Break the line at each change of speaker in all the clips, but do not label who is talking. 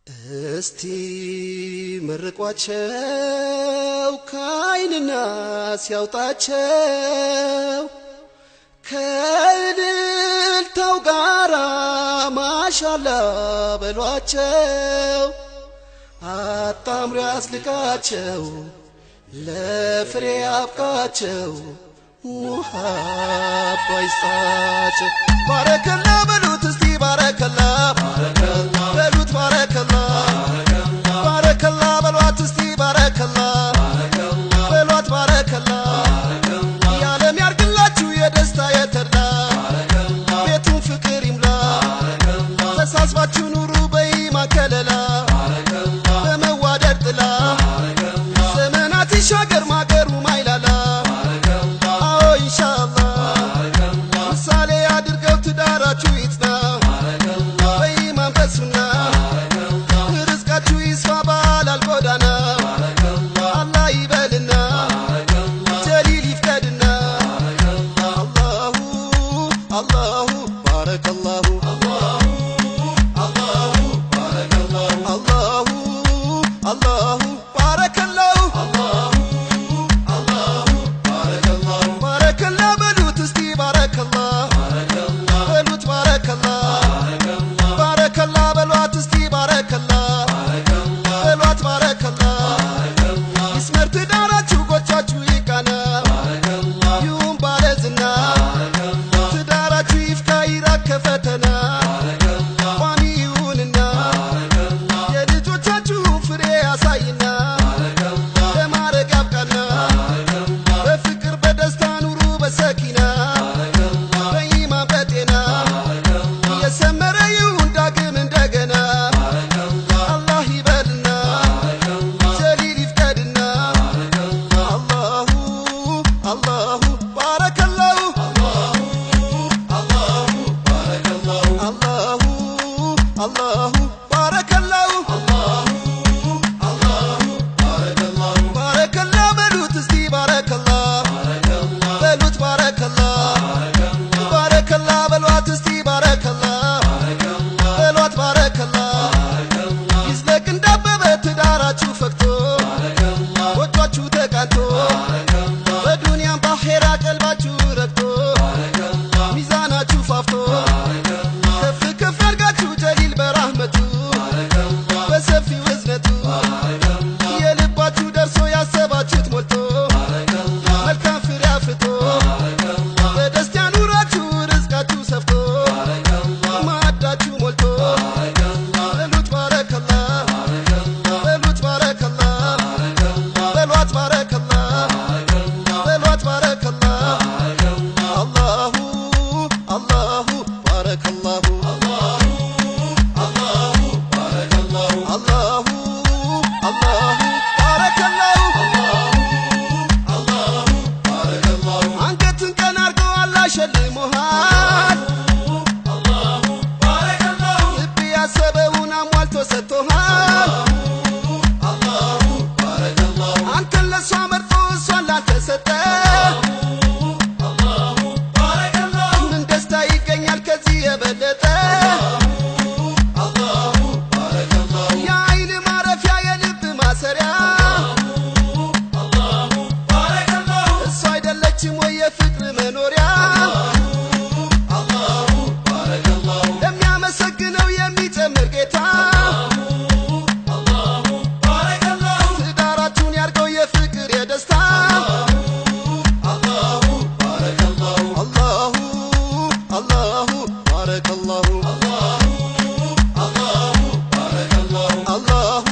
እስቲ መርቋቸው ከዓይንና ሲያውጣቸው ከእልልታው ጋራ ማሻአላ በሏቸው አጣምሮ ያስልቃቸው ለፍሬ ያብቃቸው ሙሃባ ይስጣቸው ባረከላ በሉት እስቲ ባረከላ በሉት ባረከላ ባረከላ በሏት እስቲ ባረከላ በሏት ባረከላ የዓለም ያርግላችሁ የደስታ የተድላ ቤቱን ፍቅር ይምላ ተሳስባችሁ ኑሩ በኢማን ከለላ በመዋደድ ጥላ ዘመናት ይሻገር ማገሩ ማይላላ አዎ ኢንሻአላህ ምሳሌ አድርገው ትዳራችሁ ይጽና በኢማን በሱና ርዝቃችሁ ይስፋ ባላል ጎዳና አላህ ይበልና ጀሊል ይፍቀድና አላሁ አላሁ ባረከላሁ አላሁ አላሁ ባረከላሁ ባረከላ በሉት እስቲ ባረከላ በሉት ባረከላ ባረከላ በሏት እስቲ ባረከላ በሏት ባረከላ ይስመር ትዳራችሁ ጎቻችሁ ይቃና ይሁን ባለዝና ትዳራችሁ ይፍካ ይራቅ ከፈተና ቋሚ ይሁንና የልጆቻችሁን ፍሬ ያሳይና ለማረግ ያብቃና በፍቅር በደስታ ኑሩ በሰኪና በኢማን በጤና የሰመረ ይሁን ዳግም እንደገና አላህ ይበልና ጀሊል ይፍቀድና አላሁ አላሁ ባረከላሁ አላሁ አላሁ ባረከላሁ ባረከላ በሉት እስቲ ባረከላ በሉት ባረከላ ባረከላ በሏት እስቲ ባረከላ በሏት ባረከላ ይዝለቅ እንዳበበ ትዳራችሁ ፈክቶ ጎጇችሁ ተቃንቶ በዱንያም ባኼራ ቀልባችሁ ረግቶ ሚዛናችሁ ፋፍቶ ከፍ ከፍ አድርጋችሁ ጀሊል በራህመቱ በሰፊው እዝነቱ የልባችሁ ደርሶ ያሰባችሁት ሞልቶ መልካም ፍሬ አፍርቶ በደስታ ኑራችሁ ርዝቃችሁ ሰፍቶ ማዕዳችሁ ሞልቶ በሉት ባረከላ በሉት ባረከላ በሏት ባረከላ በሏት ባረከላ አላሁ አላሁ ባረከላሁ አላሁ አላሁ ባረከላሁ አንገትን ቀና አርገው አላህ ሸልሞሃል ልብ ያሰበውን አሟልቶ ሰጥቶሃል አንተን ለሷ መርጦ እሷን ላንተ ሰጠ ምን ደስታ ይገኛል ከዚህ የበለጠ የአይን ማረፊያ የልብ ማሰሪያ እሷ አይደለችም ወይ የፍቅር መኖሪያ ለሚያመሰግነው የሚጨምር ጌታ ትዳራችሁን ያርገው የፍቅር የደስታ አላሁ አላሁ ባረከላሁ አላሁ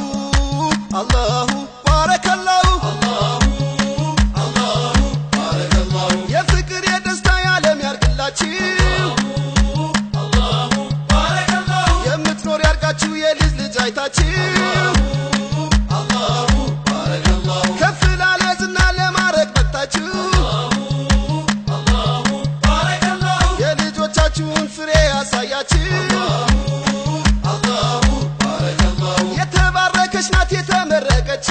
አላሁ ባረከላሁ የፍቅር የደስታ የዓለም ያርግላችሁ የምትኖር ያርጋችሁ የልጅ ልጅ አይታችሁ ከፍ ላለ ዝና ለማረግ በቅታችሁ የልጆቻችሁን ፍሬ ያሳያችሁ የተባረከች ናት የተመረቀች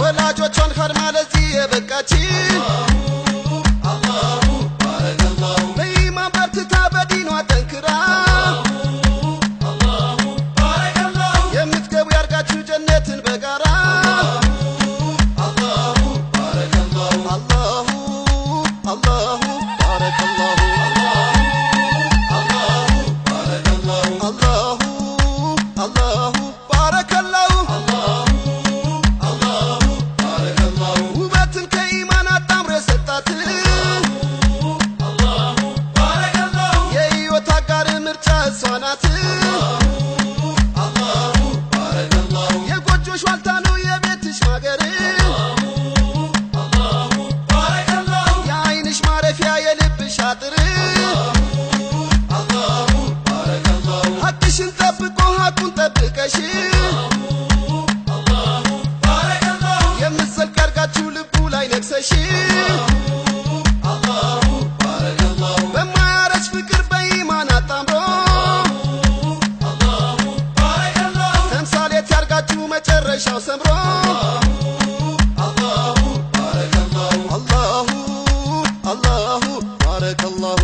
ወላጆቿን ኸድማ ለዚህ የበቃች በኢማን በርትታ በዲኗ ጠንክራ እሷ ናት የጎጆሽ ዋልታ ነው የቤትሽ ማገር የዓይንሽ ማረፊያ የልብሽ አጥር ሐቅሽን ጠብቆ ሐቁን ጠብቀሽ የምትዘልቅ አድርጋችሁ ልቡ ላይ ነግሰሽ በማያረጅ ፍቅር በኢማን አጣምሮ ተምሳሌት ያርጋችሁ መጨረሻው ሰምሮ አላሁ ባረከላሁ